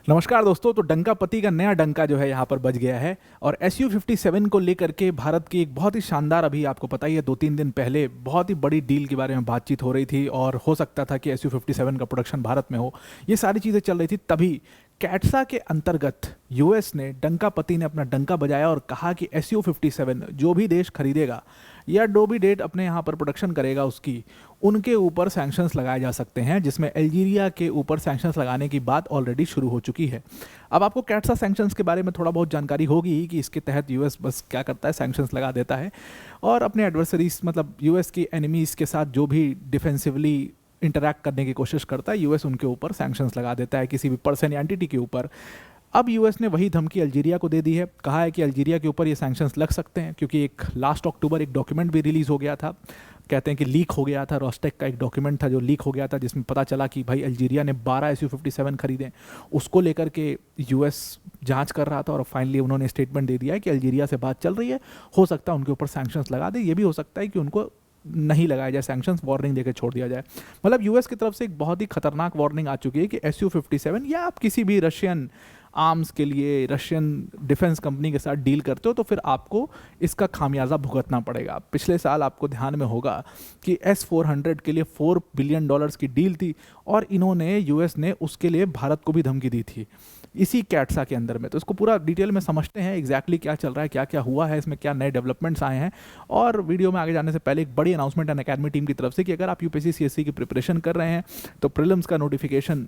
नमस्कार दोस्तों। तो डंकापति का नया डंका जो है यहाँ पर बज गया है और SU-57 को लेकर के भारत की एक बहुत ही शानदार, अभी आपको पता ही है 2-3 दिन पहले बहुत ही बड़ी डील के बारे में बातचीत हो रही थी और हो सकता था कि SU-57 का प्रोडक्शन भारत में हो। ये सारी चीज़ें चल रही थी, तभी कैटसा के अंतर्गत यूएस ने, डंकापति ने अपना डंका बजाया और कहा कि SU-57 जो भी देश खरीदेगा या जो भी डेट अपने यहाँ पर प्रोडक्शन करेगा उसकी, उनके ऊपर सैंक्शंस लगाए जा सकते हैं, जिसमें अल्जीरिया के ऊपर सैंक्शंस लगाने की बात ऑलरेडी शुरू हो चुकी है। अब आपको कैटसा सैंक्शंस के बारे में थोड़ा बहुत जानकारी होगी कि इसके तहत यूएस बस क्या करता है, सैंक्शंस लगा देता है और अपने एडवर्सरीज मतलब यूएस की एनिमीज़ के साथ जो भी डिफेंसिवली इंटरैक्ट करने की कोशिश करता है, यूएस उनके ऊपर सैंक्शंस लगा देता है किसी भी पर्सन या एंटिटी के ऊपर। अब यूएस ने वही धमकी अल्जीरिया को दे दी है, कहा है कि अल्जीरिया के ऊपर ये सैंक्शंस लग सकते हैं क्योंकि एक लास्ट अक्टूबर एक डॉक्यूमेंट भी रिलीज़ हो गया था, कहते हैं कि लीक हो गया था, रोस्टेक का एक डॉक्यूमेंट था जो लीक हो गया था, जिसमें पता चला कि भाई अल्जीरिया ने 12 SU-57 खरीदे। उसको लेकर के यूएस जांच कर रहा था और फाइनली उन्होंने स्टेटमेंट दे दिया है कि अल्जीरिया से बात चल रही है, हो सकता है उनके ऊपर सैंक्शंस लगा दे, ये भी हो सकता है कि उनको नहीं लगाया जाए सैंक्शंस, वार्निंग देकर छोड़ दिया जाए। मतलब यूएस की तरफ से एक बहुत ही खतरनाक वार्निंग आ चुकी है कि SU-57 या आप किसी भी रशियन आर्म्स के लिए, रशियन डिफेंस कंपनी के साथ डील करते हो तो फिर आपको इसका खामियाजा भुगतना पड़ेगा। पिछले साल आपको ध्यान में होगा कि S-400 के लिए $4 बिलियन की डील थी और इन्होंने, यूएस ने उसके लिए भारत को भी धमकी दी थी इसी कैटसा के अंदर में। तो इसको पूरा डिटेल में समझते हैं एग्जैक्टली क्या चल रहा है, क्या क्या हुआ है, इसमें क्या नए डेवलपमेंट्स आए हैं। और वीडियो में आगे जाने से पहले एक बड़ी अनाउंसमेंट है अनअकैडमी टीम की तरफ से कि अगर आप यूपीएससी सीएससी की प्रिपरेशन कर रहे हैं तो प्रीलिम्स का नोटिफिकेशन,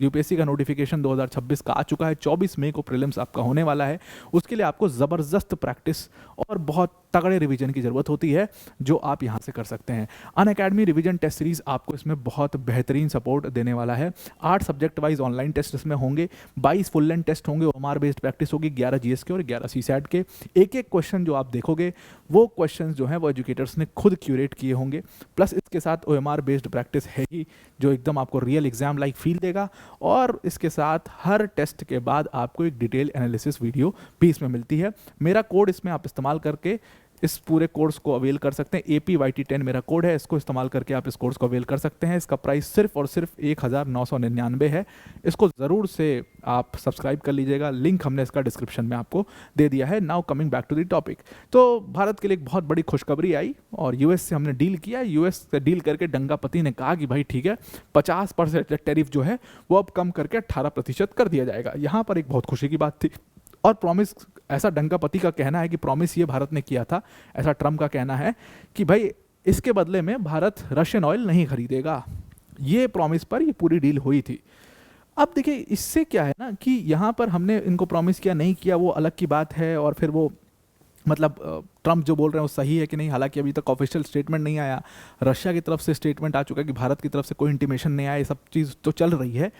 यूपीएससी का नोटिफिकेशन 2026 का आ चुका है। 24 मई को प्रीलिम्स आपका होने वाला है। उसके लिए आपको ज़बरदस्त प्रैक्टिस और बहुत तगड़े रिवीजन की ज़रूरत होती है जो आप यहाँ से कर सकते हैं। अनअकैडमी रिवीजन टेस्ट सीरीज़ आपको इसमें बहुत बेहतरीन सपोर्ट देने वाला है। 8 सब्जेक्ट वाइज ऑनलाइन टेस्ट इसमें होंगे, 22 फुल लेंथ टेस्ट होंगे, OMR बेस्ड प्रैक्टिस होगी, 11 जीएस के और 11 सीसैट के। एक एक क्वेश्चन जो आप देखोगे वो क्वेश्चन जो हैं वो एजुकेटर्स ने खुद क्यूरेट किए होंगे, प्लस इसके साथ OMR बेस्ड प्रैक्टिस है ही जो एकदम आपको रियल एग्जाम लाइक फील देगा। और इसके साथ हर टेस्ट के बाद आपको एक डिटेल एनालिसिस वीडियो भी इसमें मिलती है। मेरा कोड इसमें आप इस्तेमाल करके इस पूरे कोर्स को अवेल कर सकते हैं। APYT10 मेरा कोड है, इसको इस्तेमाल करके आप इस कोर्स को अवेल कर सकते हैं। इसका प्राइस सिर्फ और सिर्फ 1999 है। इसको ज़रूर से आप सब्सक्राइब कर लीजिएगा, लिंक हमने इसका डिस्क्रिप्शन में आपको दे दिया है। Now coming back to the topic, तो भारत के लिए एक बहुत बड़ी खुशखबरी आई और यूएस से हमने डील किया। यूएस से डील करके डंकापति ने कहा कि भाई ठीक है, 50% टैरिफ जो है वो अब कम करके 18% कर दिया जाएगा। यहाँ पर एक बहुत खुशी की बात थी और प्रॉमिस, ऐसा डंकापति का कहना है कि प्रॉमिस ये भारत ने किया था, ऐसा ट्रम्प का कहना है कि भाई इसके बदले में भारत रशियन ऑयल नहीं खरीदेगा। ये प्रॉमिस पर ये पूरी डील हुई थी। अब देखिए इससे क्या है ना कि यहाँ पर हमने इनको प्रॉमिस किया नहीं किया वो अलग की बात है, और फिर वो मतलब ट्रम्प जो बोल रहे हैं वो सही है कि नहीं, हालांकि अभी तक ऑफिशियल स्टेटमेंट नहीं आया। रशिया की तरफ से स्टेटमेंट आ चुका है कि भारत की तरफ से कोई इंटीमेशन नहीं आया। ये सब चीज़ तो चल रही है।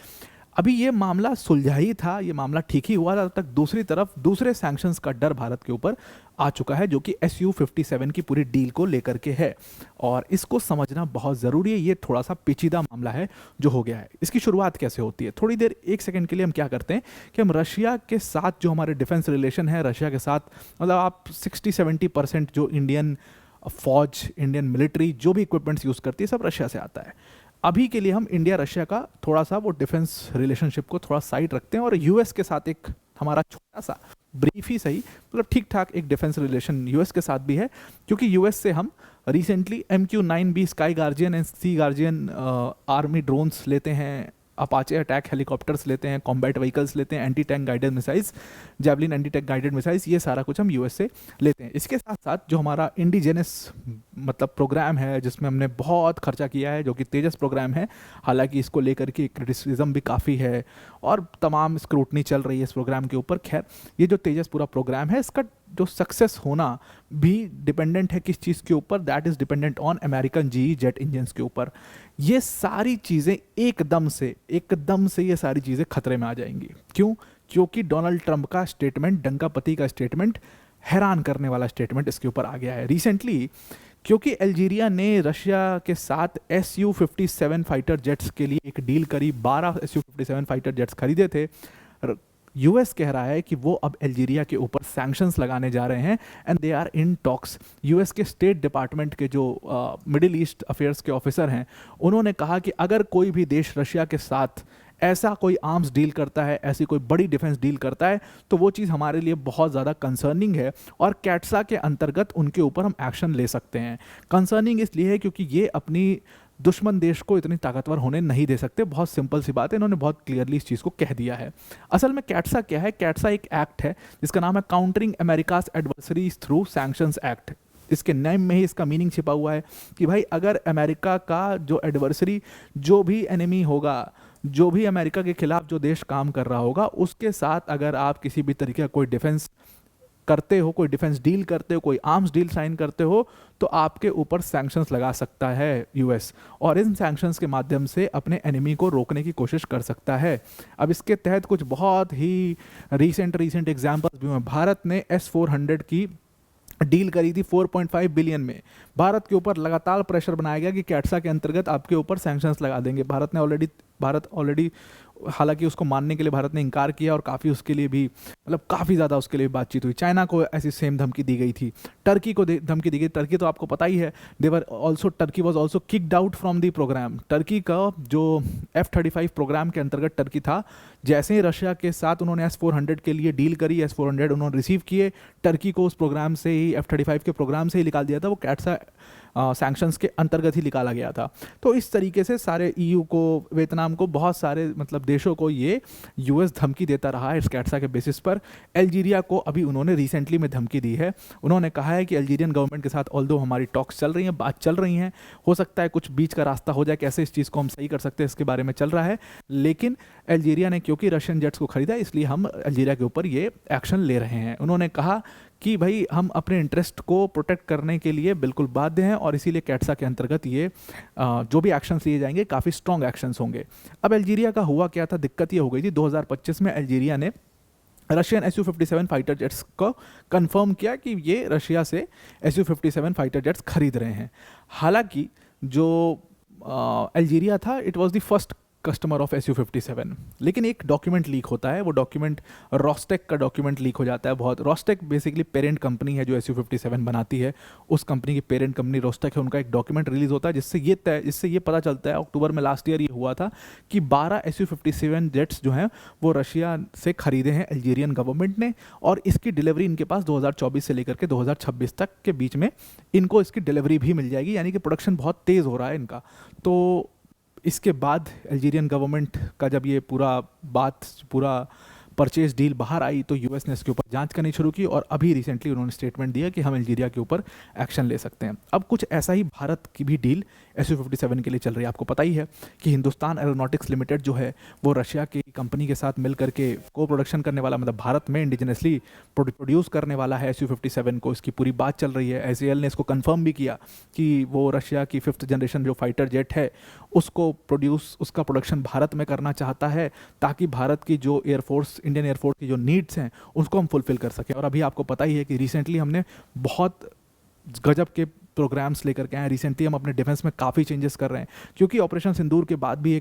अभी ये मामला सुलझा ही था, ये मामला ठीक ही हुआ था, तब तक दूसरी तरफ दूसरे सैंक्शंस का डर भारत के ऊपर आ चुका है जो कि SU-57 की पूरी डील को लेकर के है और इसको समझना बहुत ज़रूरी है। ये थोड़ा सा पेचीदा मामला है जो हो गया है। इसकी शुरुआत कैसे होती है, थोड़ी देर एक सेकंड के लिए हम क्या करते हैं कि हम रशिया के साथ जो हमारे डिफेंस रिलेशन है, रशिया के साथ मतलब आप 60-70% जो इंडियन फौज, इंडियन मिलिट्री जो भी इक्विपमेंट्स यूज़ करती है सब रशिया से आता है। अभी के लिए हम इंडिया रशिया का थोड़ा सा वो डिफेंस रिलेशनशिप को थोड़ा साइड रखते हैं और यूएस के साथ एक हमारा छोटा सा ब्रीफ ही सही मतलब ठीक ठाक एक डिफेंस रिलेशन यूएस के साथ भी है, क्योंकि यूएस से हम recently MQ-9B Sky Guardian and Sea Guardian army drones लेते हैं, अपाचे अटैक हेलीकॉप्टर्स लेते हैं, कॉम्बैट व्हीकल्स लेते हैं, anti tank guided missiles, javelin anti tank guided missiles, ये सारा कुछ हम यूएस से लेते हैं। इसके साथ साथ जो हमारा इंडिजेनस मतलब प्रोग्राम है जिसमें हमने बहुत खर्चा किया है जो कि तेजस प्रोग्राम है, हालांकि इसको लेकर के क्रिटिसिज्म भी काफ़ी है और तमाम स्क्रूटनी चल रही है इस प्रोग्राम के ऊपर। खैर ये जो तेजस पूरा प्रोग्राम है इसका जो सक्सेस होना भी डिपेंडेंट है किस चीज़ के ऊपर, that is dependent on American GE jet engines के ऊपर। ये सारी चीज़ें एकदम से ये सारी चीज़ें खतरे में आ जाएंगी। क्यों? क्योंकि डोनाल्ड ट्रंप का स्टेटमेंट, डंकापति का स्टेटमेंट, हैरान करने वाला स्टेटमेंट इसके ऊपर आ गया है रिसेंटली, क्योंकि अल्जीरिया ने रशिया के साथ SU-57 फाइटर जेट्स के लिए एक डील करी, 12 SU-57 फाइटर जेट्स खरीदे थे। यूएस कह रहा है कि वो अब अल्जीरिया के ऊपर सैंक्शंस लगाने जा रहे हैं and they are in talks. US के स्टेट डिपार्टमेंट के जो मिडिल ईस्ट अफेयर्स के ऑफिसर हैं उन्होंने कहा कि अगर कोई भी देश रशिया के साथ ऐसा कोई आर्म्स डील करता है, ऐसी कोई बड़ी डिफेंस डील करता है, तो वो चीज़ हमारे लिए बहुत ज़्यादा कंसर्निंग है और कैट्सा के अंतर्गत उनके ऊपर हम एक्शन ले सकते हैं। कंसर्निंग इसलिए है क्योंकि ये अपनी दुश्मन देश को इतनी ताकतवर होने नहीं दे सकते। बहुत सिंपल सी बात है, इन्होंने बहुत क्लियरली इस चीज़ को कह दिया है। असल में कैट्सा क्या है? कैट्सा एक एक्ट है जिसका नाम है countering America's adversaries through sanctions act. इसके नेम में ही इसका मीनिंग छिपा हुआ है कि भाई अगर अमेरिका का जो एडवर्सरी, जो भी एनिमी होगा, जो भी अमेरिका के खिलाफ जो देश काम कर रहा होगा, उसके साथ अगर आप किसी भी तरीके का कोई डिफेंस करते हो, कोई डिफेंस डील करते हो, कोई आर्म्स डील साइन करते हो, तो आपके ऊपर सैंक्शंस लगा सकता है यूएस, और इन सैंक्शंस के माध्यम से अपने एनिमी को रोकने की कोशिश कर सकता है। अब इसके तहत कुछ बहुत ही रीसेंट एग्जांपल्स भी हुए। भारत ने S-400 की डील करी थी 4.5 बिलियन में। भारत के ऊपर लगातार प्रेशर बनाया गया कि कैट्सा के अंतर्गत आपके ऊपर सैंक्शंस लगा देंगे। भारत ऑलरेडी हालांकि उसको मानने के लिए भारत ने इनकार किया और काफ़ी उसके लिए भी मतलब काफ़ी ज़्यादा उसके लिए बातचीत हुई। चाइना को ऐसी सेम धमकी दी गई थी, टर्की को धमकी दी गई। टर्की तो आपको पता ही है, Turkey was also kicked out from the program. Turkey का जो F-35 प्रोग्राम के अंतर्गत टर्की था, जैसे ही रशिया के साथ उन्होंने S-400 के लिए डील करी, S-400 उन्होंने रिसीव किए, टर्की को उस प्रोग्राम से ही, F-35 के प्रोग्राम से ही निकाल दिया था। वो कैट्सा सैंक्शंस के अंतर्गत ही निकाला गया था। तो इस तरीके से सारे EU को, वियतनाम को, बहुत सारे मतलब देशों को ये यूएस धमकी देता रहा है इस कैट्सा के बेसिस पर। अल्जीरिया को अभी उन्होंने रिसेंटली में धमकी दी है। उन्होंने कहा है कि अल्जीरियन गवर्नमेंट के साथ ऑल्दो हमारी टॉक्स चल रही हैं, बात चल रही हैं, हो सकता है कुछ बीच का रास्ता हो जाए, कैसे इस चीज़ को हम सही कर सकते हैं इसके बारे में चल रहा है। लेकिन अल्जीरिया ने क्योंकि रशियन जेट्स को खरीदा, इसलिए हम अल्जीरिया के ऊपर ये एक्शन ले रहे हैं। उन्होंने कहा कि भाई हम अपने इंटरेस्ट को प्रोटेक्ट करने के लिए बिल्कुल बाध्य हैं और इसीलिए कैट्सा के अंतर्गत ये जो भी एक्शंस लिए जाएंगे काफ़ी स्ट्रॉन्ग एक्शंस होंगे। अब अल्जीरिया का हुआ क्या था? दिक्कत ये हो गई थी 2025 में अल्जीरिया ने रशियन Su-57 फाइटर जेट्स को कंफर्म किया कि ये रशिया से Su-57 फाइटर जेट्स खरीद रहे हैं। हालांकि जो अल्जीरिया था, it was the first customer of Su-57, लेकिन एक डॉक्यूमेंट लीक होता है। वो डॉक्यूमेंट रोस्टेक का डॉक्यूमेंट लीक हो जाता है। बहुत रोस्टेक बेसिकली पेरेंट कंपनी है जो Su-57 बनाती है, उस कंपनी की पेरेंट कंपनी रोस्टेक है। उनका एक डॉक्यूमेंट रिलीज होता है जिससे ये पता चलता है, अक्टूबर में लास्ट ईयर ये हुआ था कि 12 Su-57 जेट्स जो हैं वो रशिया से खरीदे हैं अल्जीरियन गवर्नमेंट ने, और इसकी डिलीवरी इनके पास 2024 से लेकर के 2026 तक के बीच में इनको इसकी डिलीवरी भी मिल जाएगी। यानी कि प्रोडक्शन बहुत तेज़ हो रहा है इनका। तो इसके बाद अल्जीरियन गवर्नमेंट का जब ये पूरा परचेज डील बाहर आई, तो यूएस ने इसके ऊपर जांच करनी शुरू की और अभी रिसेंटली उन्होंने स्टेटमेंट दिया कि हम अल्जीरिया के ऊपर एक्शन ले सकते हैं। अब कुछ ऐसा ही भारत की भी डील Su-57 के लिए चल रही है। आपको पता ही है कि हिंदुस्तान एरोनॉटिक्स लिमिटेड जो है वो रशिया की कंपनी के साथ मिल करके को प्रोडक्शन करने वाला, मतलब भारत में इंडिजिनसली प्रोड्यूस करने वाला है Su-57 को। इसकी पूरी बात चल रही है। SAL ने इसको कंफर्म भी किया कि वो रशिया की 5th जनरेशन जो फाइटर जेट है उसका प्रोडक्शन भारत में करना चाहता है, ताकि भारत की जो इंडियन एयरफोर्स की जो नीड्स हैं उसको हम फुलफिल कर सकें। और अभी आपको पता ही है कि रिसेंटली हमने बहुत गजब के प्रोग्राम्स लेकर के आए। रिसेंटली हम अपने डिफेंस में काफ़ी चेंजेस कर रहे हैं, क्योंकि ऑपरेशन सिंदूर के बाद भी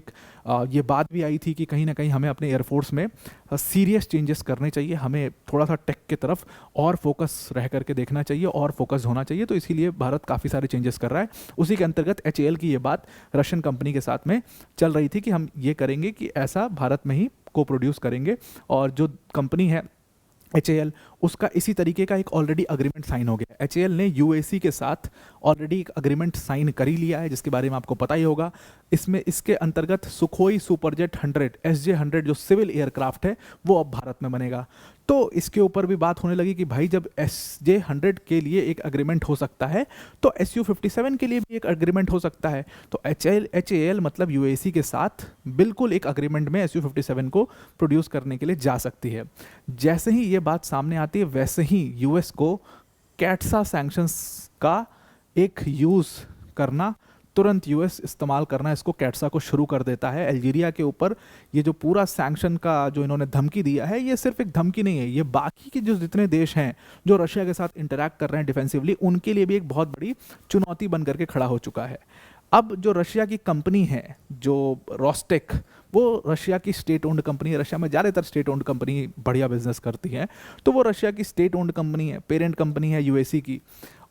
ये बात भी आई थी कि कहीं ना कहीं हमें अपने एयरफोर्स में सीरियस चेंजेस करने चाहिए। हमें थोड़ा सा टेक की तरफ और फोकस रह करके देखना चाहिए और फोकस होना चाहिए। तो इसीलिए भारत काफ़ी सारे चेंजेस कर रहा है। उसी के अंतर्गत HAL की ये बात रशियन कंपनी के साथ में चल रही थी कि हम ये करेंगे कि ऐसा भारत में ही को प्रोड्यूस करेंगे। और जो कंपनी है HAL, उसका इसी तरीके का एक ऑलरेडी अग्रीमेंट साइन हो गया। HAL ने UAC के साथ ऑलरेडी एक अग्रीमेंट साइन कर ही लिया है, जिसके बारे में आपको पता ही होगा। इसके अंतर्गत सुखोई सुपरजेट 100 SJ-100 जो सिविल एयरक्राफ्ट है वो अब भारत में बनेगा। तो इसके ऊपर भी बात होने लगी कि भाई जब SJ-100 के लिए एक अग्रीमेंट हो सकता है तो Su-57 के लिए भी एक अग्रीमेंट हो सकता है। तो HAL मतलब UAC के साथ बिल्कुल एक अग्रीमेंट में Su-57 को प्रोड्यूस करने के लिए जा सकती है। जैसे ही ये बात सामने आती है, वैसे ही यूएस को कैट्सा सैंक्शंस का एक यूज़ करना, तुरंत यूएस इस्तेमाल करना, इसको कैट्सा को शुरू कर देता है अल्जीरिया के ऊपर। ये जो पूरा सैंक्शन का जो इन्होंने धमकी दिया है, ये सिर्फ एक धमकी नहीं है, ये बाकी के जो जितने देश हैं जो रशिया के साथ इंटरैक्ट कर रहे हैं डिफेंसिवली, उनके लिए भी एक बहुत बड़ी चुनौती बन करके खड़ा हो चुका है। अब जो रशिया की कंपनी है जो रोस्टेक, वो रशिया की स्टेट ओन्ड कंपनी है। रशिया में ज़्यादातर स्टेट ओन्ड कंपनी बढ़िया बिजनेस करती है, तो वो रशिया की स्टेट ओन्ड कंपनी है, पेरेंट कंपनी है UAC की,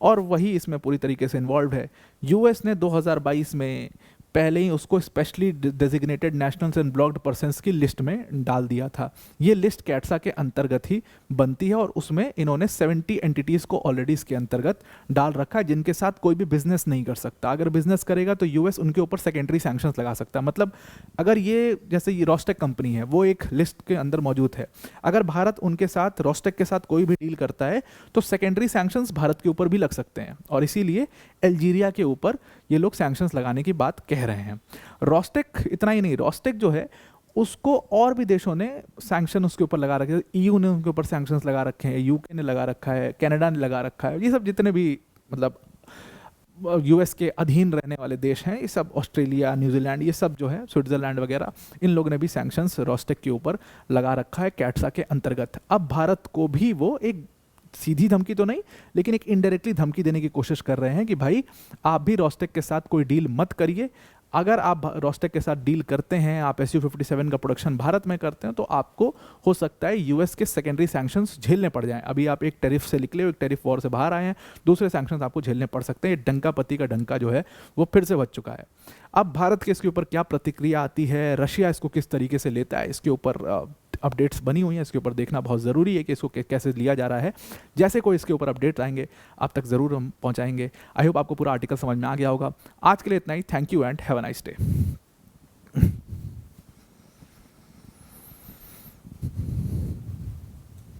और वही इसमें पूरी तरीके से इन्वॉल्व है। यूएस ने 2022 में पहले ही उसको specially designated nationals and blocked persons की लिस्ट में डाल दिया था। ये लिस्ट कैट्सा के अंतर्गत ही बनती है और उसमें इन्होंने 70 एंटिटीज़ को ऑलरेडी इसके अंतर्गत डाल रखा है, जिनके साथ कोई भी बिजनेस नहीं कर सकता। अगर बिजनेस करेगा तो यूएस उनके ऊपर सेकेंडरी सैंक्शंस लगा सकता है। मतलब अगर ये जैसे ये रोस्टेक कंपनी है, वो एक लिस्ट के अंदर मौजूद है, अगर भारत उनके साथ रोस्टेक के साथ कोई भी डील करता है तो सेकेंडरी सैंक्शंस भारत के ऊपर भी लग सकते हैं, और इसीलिए अल्जीरिया के ऊपर ये लोग सैंक्शंस लगाने की बात कह रहे हैं। रोस्टेक इतना ही नहीं, रोस्टेक जो है उसको और भी देशों ने सैंक्शन उसके ऊपर लगा रखे हैं। ईयू ने उनके ऊपर सैंक्शंस लगा रखे हैं, यूके ने लगा रखा है, कनाडा ने लगा रखा है। ये सब जितने भी मतलब यूएस के अधीन रहने वाले देश हैं, ये सब, ऑस्ट्रेलिया, न्यूजीलैंड, ये सब जो है, स्विट्जरलैंड वगैरह, इन लोगों ने भी सैंक्शंस रोस्टेक के ऊपर लगा रखा है कैट्सा के अंतर्गत। अब भारत को भी वो एक सीधी धमकी तो नहीं, लेकिन एक इनडायरेक्टली धमकी देने की कोशिश कर रहे हैं कि भाई आप भी रोस्टेक के साथ कोई डील मत करिए। अगर आप रोस्टेक के साथ डील करते हैं, आप SU-57 का प्रोडक्शन भारत में करते हैं, तो आपको हो सकता है यूएस के सेकेंडरी सैंक्शंस झेलने पड़ जाएं। अभी आप एक टैरिफ से निकले हो, एक टैरिफ वॉर से बाहर आए हैं, दूसरे सैंक्शंस आपको झेलने पड़ सकते हैं। ये डंका-पति का डंका जो है वो फिर से बज चुका है। अब भारत के इसके ऊपर क्या प्रतिक्रिया आती है, रशिया इसको किस तरीके से लेता है, इसके ऊपर अपडेट्स बनी हुई हैं, इसके ऊपर देखना बहुत ज़रूरी है कि इसको कैसे लिया जा रहा है। जैसे कोई इसके ऊपर अपडेट आएंगे आप तक ज़रूर हम पहुंचाएंगे। आई होप आपको पूरा आर्टिकल समझ में आ गया होगा। आज के लिए इतना ही। Thank you and have a nice day.